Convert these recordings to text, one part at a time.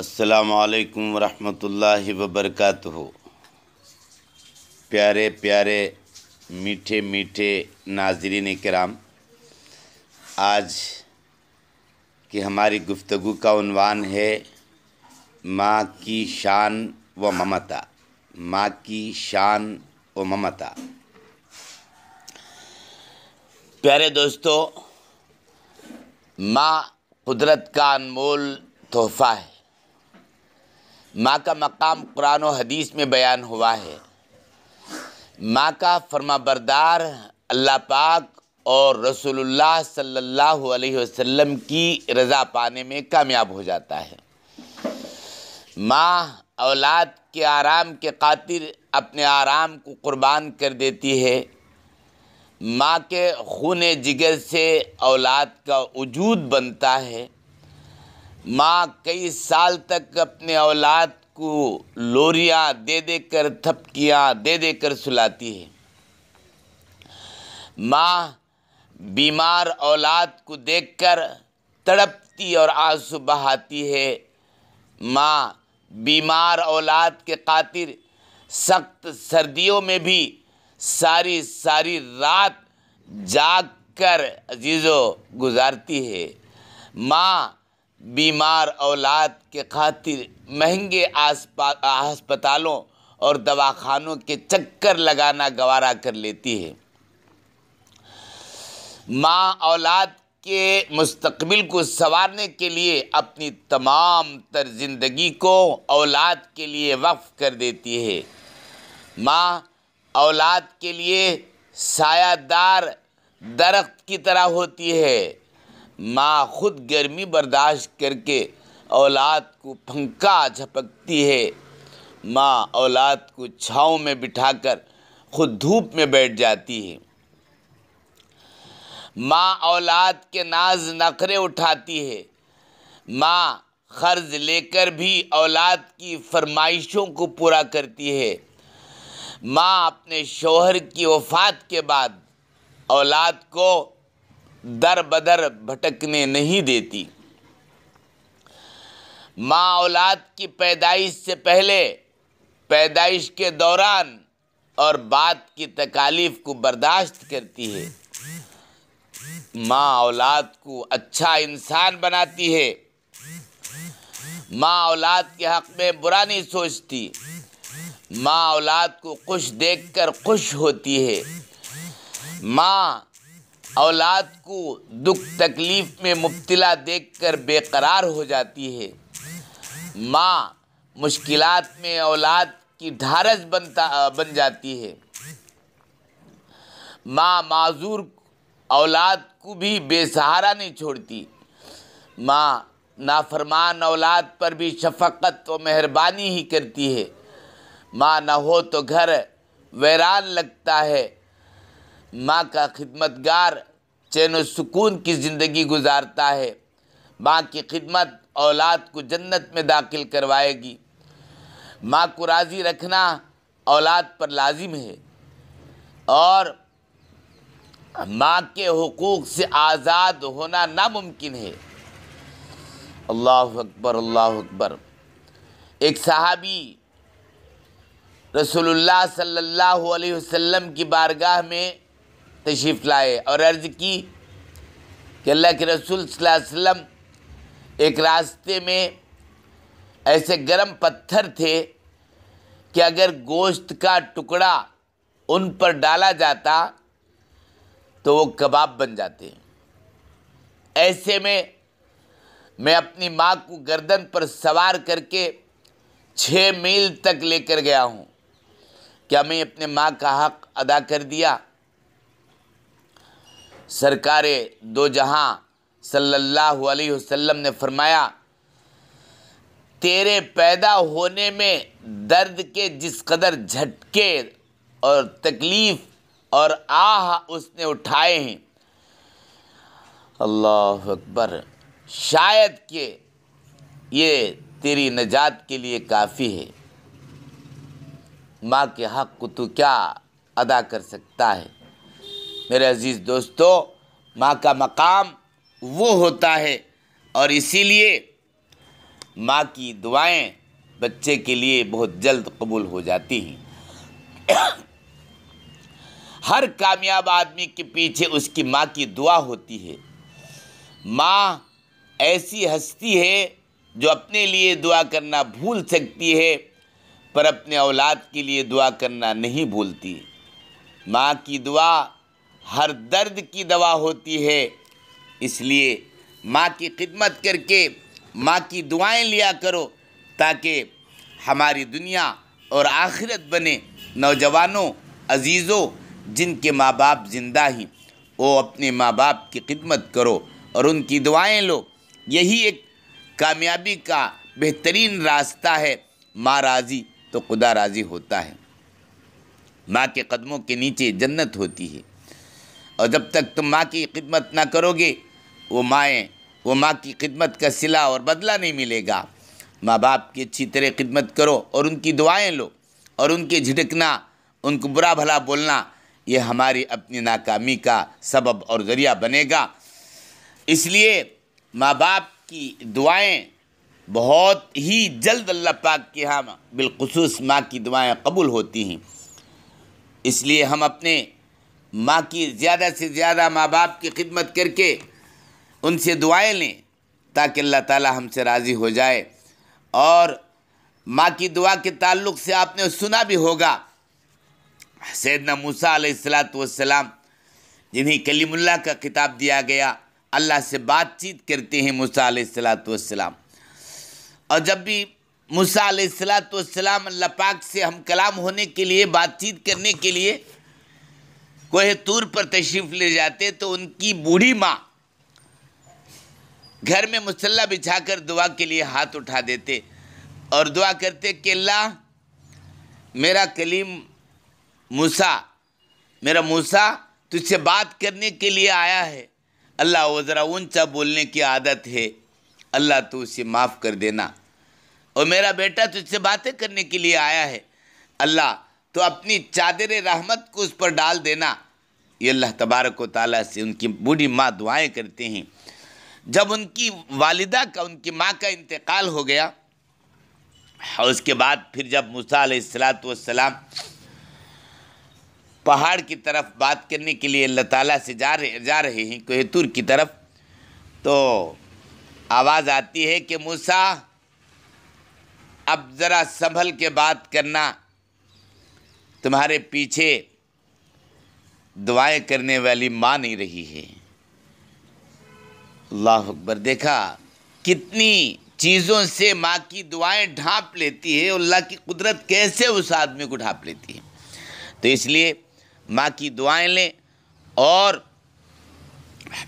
السلام علیکم ورحمۃ اللہ وبرکاتہ۔ پیارے پیارے میٹھے میٹھے ناظرین کرام، آج کی ہماری گفتگو کا عنوان ہے ماں کی شان و ممتا۔ ماں کی شان و ممتا۔ پیارے دوستو، ماں قدرت کا انمول تحفہ ہے۔ ماں کا مقام قرآن و حدیث میں بیان ہوا ہے۔ ماں کا فرما بردار اللہ پاک اور رسول اللہ صلی اللہ علیہ وسلم کی رضا پانے میں کامیاب ہو جاتا ہے۔ ماں اولاد کے آرام کے خاطر اپنے آرام کو قربان کر دیتی ہے۔ ماں کے خون جگر سے اولاد کا وجود بنتا ہے۔ ماں کئی سال تک اپنے اولاد کو لوریاں دے دے کر، تھپکیاں دے دے کر سلاتی ہے۔ ماں بیمار اولاد کو دیکھ کر تڑپتی اور آنسو بہاتی ہے۔ ماں بیمار اولاد کے خاطر سخت سردیوں میں بھی ساری ساری رات جاگ کر عزیزو گزارتی ہے۔ ماں بیمار اولاد کے خاطر مہنگے ہسپتالوں اور دواخانوں کے چکر لگانا گوارا کر لیتی ہے۔ ماں اولاد کے مستقبل کو سنوارنے کے لیے اپنی تمام تر زندگی کو اولاد کے لیے وقف کر دیتی ہے۔ ماں اولاد کے لیے سایہ دار درخت کی طرح ہوتی ہے۔ ماں خود گرمی برداشت کر کے اولاد کو پنکھا جھپکتی ہے۔ ماں اولاد کو چھاؤں میں بٹھا کر خود دھوپ میں بیٹھ جاتی ہے۔ ماں اولاد کے ناز نخرے اٹھاتی ہے۔ ماں قرض لے کر بھی اولاد کی فرمائشوں کو پورا کرتی ہے۔ ماں اپنے شوہر کی وفات کے بعد اولاد کو در بدر بھٹکنے نہیں دیتی۔ ماں اولاد کی پیدائش سے پہلے، پیدائش کے دوران اور بعد کی تکالیف کو برداشت کرتی ہے۔ ماں اولاد کو اچھا انسان بناتی ہے۔ ماں اولاد کے حق میں برا نہیں سوچتی۔ ماں اولاد کو خوش دیکھ کر خوش ہوتی ہے۔ ماں اولاد کو دکھ تکلیف میں مبتلا دیکھ کر بے قرار ہو جاتی ہے۔ ماں مشکلات میں اولاد کی ڈھارس بن جاتی ہے۔ ماں معذور اولاد کو بھی بے سہارا نہیں چھوڑتی۔ ماں نافرمان اولاد پر بھی شفقت و مہربانی ہی کرتی ہے۔ ماں نہ ہو تو گھر ویران لگتا ہے۔ ماں کا خدمتگار چین و سکون کی زندگی گزارتا ہے۔ ماں کی خدمت اولاد کو جنت میں داخل کروائے گی۔ ماں کو راضی رکھنا اولاد پر لازم ہے اور ماں کے حقوق سے آزاد ہونا ناممکن ہے۔ اللہ اکبر، اللہ اکبر۔ ایک صحابی رسول اللہ صلی اللہ علیہ وسلم کی بارگاہ میں تشریف لائے اور عرض کی کہ اللہ کے رسول صلی اللہ علیہ وسلم، ایک راستے میں ایسے گرم پتھر تھے کہ اگر گوشت کا ٹکڑا ان پر ڈالا جاتا تو وہ کباب بن جاتے۔ ایسے میں اپنی ماں کو گردن پر سوار کر کے 6 میل تک لے کر گیا ہوں۔ کیا میں اپنے ماں کا حق ادا کر دیا؟ سرکار دو جہاں صلی اللہ علیہ وسلم نے فرمایا، تیرے پیدا ہونے میں درد کے جس قدر جھٹکے اور تکلیف اور آہ اس نے اٹھائے ہیں، اللہ اکبر، شاید کہ یہ تیری نجات کے لیے کافی ہے۔ ماں کے حق کو تو کیا ادا کر سکتا ہے؟ میرے عزیز دوستو، ماں کا مقام وہ ہوتا ہے اور اسی لیے ماں کی دعائیں بچے کے لیے بہت جلد قبول ہو جاتی ہیں۔ ہر کامیاب آدمی کے پیچھے اس کی ماں کی دعا ہوتی ہے۔ ماں ایسی ہستی ہے جو اپنے لیے دعا کرنا بھول سکتی ہے پر اپنے اولاد کے لیے دعا کرنا نہیں بھولتی۔ ماں کی دعا ہر درد کی دوا ہوتی ہے، اس لیے ماں کی خدمت کر کے ماں کی دعائیں لیا کرو تاکہ ہماری دنیا اور آخرت بنے۔ نوجوانوں، عزیزوں، جن کے ماں باپ زندہ ہیں وہ اپنے ماں باپ کی خدمت کرو اور ان کی دعائیں لو، یہی ایک کامیابی کا بہترین راستہ ہے۔ ماں راضی تو خدا راضی ہوتا ہے۔ ماں کے قدموں کے نیچے جنت ہوتی ہے، اور جب تک تم ماں کی خدمت نہ کرو گے وہ ماں کی خدمت کا صلہ اور بدلہ نہیں ملے گا۔ ماں باپ کی اچھی طرح خدمت کرو اور ان کی دعائیں لو، اور ان کے جھٹکنا، ان کو برا بھلا بولنا یہ ہماری اپنی ناکامی کا سبب اور ذریعہ بنے گا۔ اس لیے ماں باپ کی دعائیں بہت ہی جلد اللہ پاک کے ہاں بالخصوص ماں کی دعائیں قبول ہوتی ہیں۔ اس لیے ہم اپنے ماں کی زیادہ سے زیادہ ماں باپ کی خدمت کر کے ان سے دعائیں لیں تاکہ اللہ تعالی ہم سے راضی ہو جائے۔ اور ماں کی دعا کے تعلق سے آپ نے سنا بھی ہوگا، سیدنا موسیٰ علیہ السلام جنہیں کلیم اللہ کا خطاب دیا گیا، اللہ سے بات چیت کرتے ہیں موسیٰ علیہ السلام، اور جب بھی موسیٰ علیہ السلام اللہ پاک سے ہم کلام ہونے کے لیے، بات چیت کرنے کے لیے کوہ طور پر تشریف لے جاتے تو ان کی بوڑھی ماں گھر میں مصلی بچھا کر دعا کے لیے ہاتھ اٹھا دیتے اور دعا کرتے کہ اللہ میرا کلیم موسیٰ، میرا موسیٰ تجھ سے بات کرنے کے لیے آیا ہے، اللہ وہ ذرا اونچا بولنے کی عادت ہے، اللہ تو اسے معاف کر دینا، اور میرا بیٹا تجھ سے باتیں کرنے کے لیے آیا ہے، اللہ تو اپنی چادر رحمت کو اس پر ڈال دینا۔ یہ اللہ تبارک و تعالیٰ سے ان کی بوڑھی ماں دعائیں کرتے ہیں۔ جب ان کی والدہ کا، ان کی ماں کا انتقال ہو گیا، اور اس کے بعد پھر جب موسیٰ علیہ السلام پہاڑ کی طرف بات کرنے کے لیے اللہ تعالیٰ سے جا رہے ہیں کوہ طور کی طرف، تو آواز آتی ہے کہ موسیٰ اب ذرا سنبھل کے بات کرنا، تمہارے پیچھے دعائیں کرنے والی ماں نہیں رہی ہے۔ اللہ اکبر! دیکھا کتنی چیزوں سے ماں کی دعائیں ڈھانپ لیتی ہے، اللہ کی قدرت کیسے اس آدمی کو ڈھانپ لیتی ہے۔ تو اس لیے ماں کی دعائیں لیں اور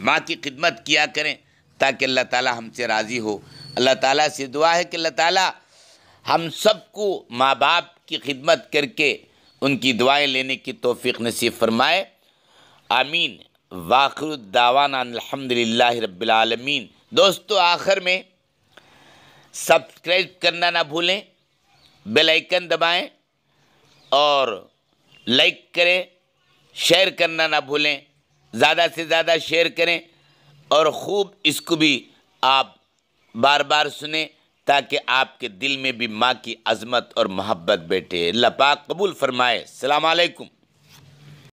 ماں کی خدمت کیا کریں تاکہ اللہ تعالیٰ ہم سے راضی ہو۔ اللہ تعالیٰ سے دعا ہے کہ اللہ تعالیٰ ہم سب کو ماں باپ کی خدمت کر کے ان کی دعائیں لینے کی توفیق نصیب فرمائے، آمین۔ وآخر الدعوانا الحمدللہ رب العالمین۔ دوستو، آخر میں سبسکرائب کرنا نہ بھولیں، بیل آئیکن دبائیں اور لائک کریں، شیئر کرنا نہ بھولیں، زیادہ سے زیادہ شیئر کریں، اور خوب اس کو بھی آپ بار بار سنیں تاکہ آپ کے دل میں بھی ماں کی عظمت اور محبت بیٹھے۔ اللہ پاک قبول فرمائے۔ السلام علیکم۔